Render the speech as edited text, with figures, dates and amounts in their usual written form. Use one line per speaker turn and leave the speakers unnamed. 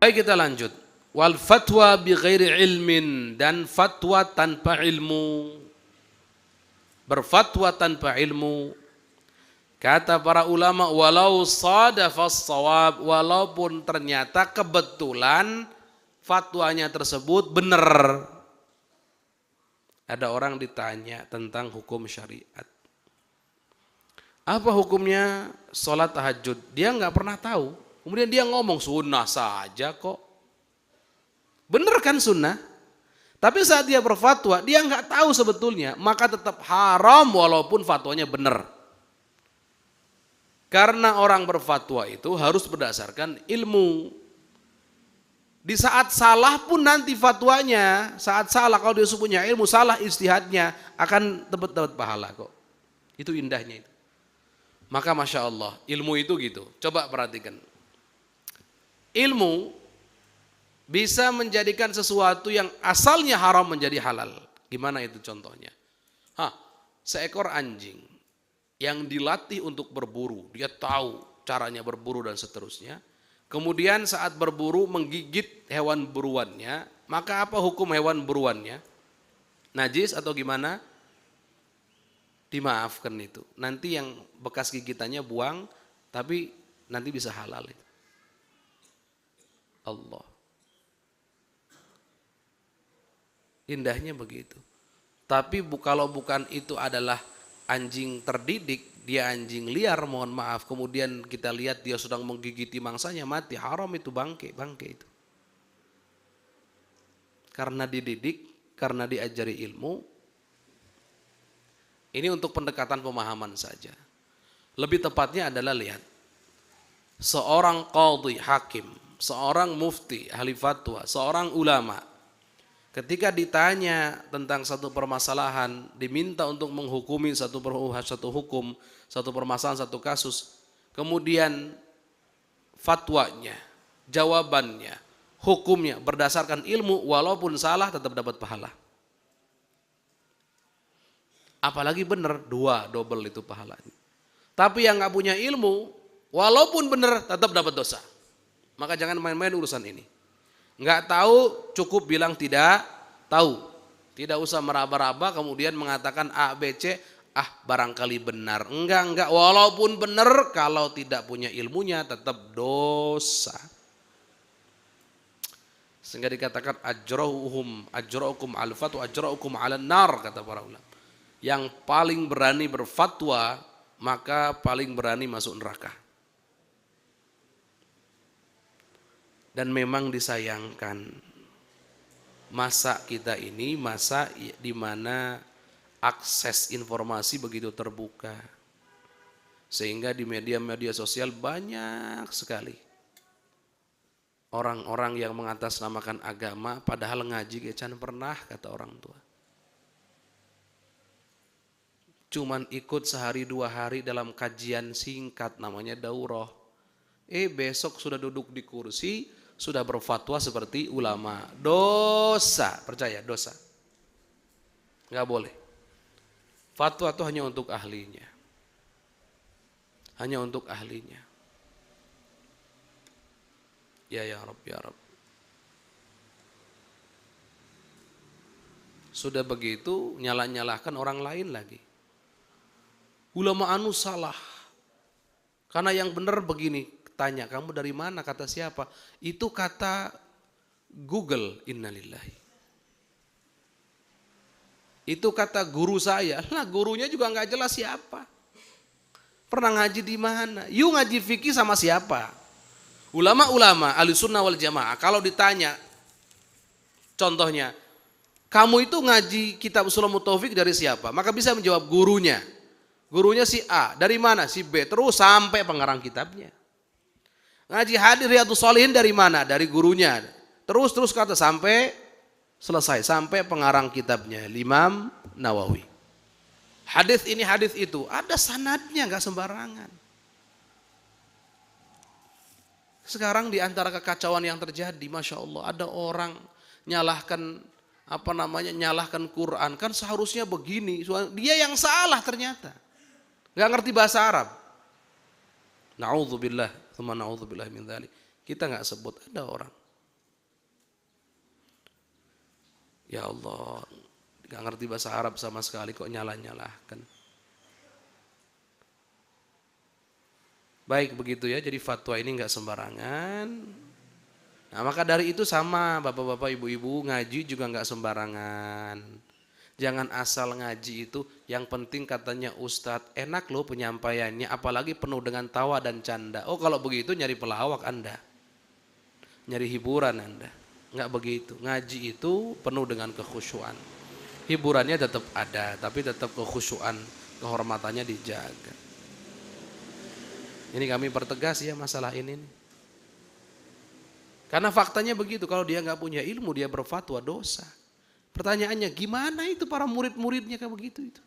Baik, kita lanjut. Wal fatwa bi ghairi ilmin, dan fatwa tanpa ilmu. Berfatwa tanpa ilmu. Kata para ulama, walau sadafas shawab, walaupun ternyata kebetulan fatwanya tersebut benar. Ada orang ditanya tentang hukum syariat. Apa hukumnya sholat tahajud? Dia nggak pernah tahu. Kemudian dia ngomong sunnah saja kok. Bener kan sunnah? Tapi saat dia berfatwa, dia nggak tahu sebetulnya, maka tetap haram walaupun fatwanya benar. Karena orang berfatwa itu harus berdasarkan ilmu. Di saat salah pun nanti fatwanya, saat salah kalau dia punya ilmu, salah ijtihadnya akan dapat pahala kok. Itu indahnya itu. Maka Masya Allah, ilmu itu gitu. Coba perhatikan. Ilmu bisa menjadikan sesuatu yang asalnya haram menjadi halal. Gimana itu contohnya? Seekor anjing yang dilatih untuk berburu, dia tahu caranya berburu dan seterusnya. Kemudian saat berburu menggigit hewan buruannya, maka apa hukum hewan buruannya? Najis atau gimana? Dimaafkan itu. Nanti yang bekas gigitannya buang, tapi nanti bisa halal itu. Allah. Indahnya begitu. Tapi kalau bukan itu adalah anjing terdidik, dia anjing liar, mohon maaf, kemudian kita lihat dia sedang menggigiti mangsanya, mati, haram itu, bangke itu. Karena dididik, karena diajari ilmu. Ini untuk pendekatan pemahaman saja. Lebih tepatnya adalah lihat, seorang qadhi, hakim, seorang mufti, ahli fatwa, seorang ulama, ketika ditanya tentang satu permasalahan, diminta untuk menghukumi satu hukum, satu permasalahan, satu kasus, kemudian fatwanya, jawabannya, hukumnya berdasarkan ilmu, walaupun salah tetap dapat pahala. Apalagi benar, double itu pahalanya. Tapi yang nggak punya ilmu, walaupun benar tetap dapat dosa. Maka jangan main-main urusan ini. Nggak tahu, cukup bilang tidak tahu. Tidak usah meraba-raba kemudian mengatakan A, B, C, barangkali benar. Enggak. Walaupun benar, kalau tidak punya ilmunya tetap dosa. Sehingga dikatakan ajra'ukum al-fatwa ajra'ukum 'alan nar, kata para ulama. Yang paling berani berfatwa, maka paling berani masuk neraka. Dan memang disayangkan, masa kita ini masa di mana akses informasi begitu terbuka. Sehingga di media-media sosial banyak sekali orang-orang yang mengatasnamakan agama padahal ngaji kecan pernah, kata orang tua. Cuman ikut sehari 2 hari dalam kajian singkat namanya daurah. Besok sudah duduk di kursi, sudah berfatwa seperti ulama. Dosa, percaya, dosa. Nggak boleh. Fatwa itu hanya untuk ahlinya. Hanya untuk ahlinya. Ya Rabb, ya Rabb. Sudah begitu, nyalah-nyalahkan orang lain lagi. Ulama anu salah. Karena yang benar begini. Tanya, kamu dari mana? Kata siapa? Itu kata Google, innalillahi. Itu kata guru saya. Lah gurunya juga nggak jelas siapa. Pernah ngaji di mana? You ngaji fikih sama siapa? Ulama-ulama ahlussunnah wal jamaah kalau ditanya, contohnya, kamu itu ngaji kitab Ushulul Taufik dari siapa? Maka bisa menjawab gurunya. Gurunya si A, dari mana? Si B, terus sampai pengarang kitabnya. Ngaji hadis Riyadhus Shalihin dari mana? Dari gurunya. Terus kata sampai selesai, sampai pengarang kitabnya, Imam Nawawi. Hadis ini, hadis itu, ada sanadnya, nggak sembarangan. Sekarang di antara kekacauan yang terjadi, Masya Allah, ada orang nyalahkan nyalahkan Quran, kan seharusnya begini, dia yang salah ternyata. Nggak ngerti bahasa Arab. Na'udzubillah, tsumma na'udzubillah min dzalik. Kita nggak sebut, ada orang. Ya Allah, gak ngerti bahasa Arab sama sekali kok nyala-nyalahkan. Baik begitu ya, jadi fatwa ini gak sembarangan. Nah maka dari itu sama bapak-bapak ibu-ibu, ngaji juga gak sembarangan. Jangan asal ngaji itu, yang penting katanya Ustadz enak loh penyampaiannya, apalagi penuh dengan tawa dan canda. Oh kalau begitu nyari pelawak Anda, nyari hiburan Anda. Nggak begitu. Ngaji itu penuh dengan kekhusyuan. Hiburannya tetap ada, tapi tetap kekhusyuan, kehormatannya dijaga. Ini kami pertegas ya masalah ini. Karena faktanya begitu, kalau dia nggak punya ilmu, dia berfatwa dosa. Pertanyaannya, gimana itu para murid-muridnya kayak begitu itu?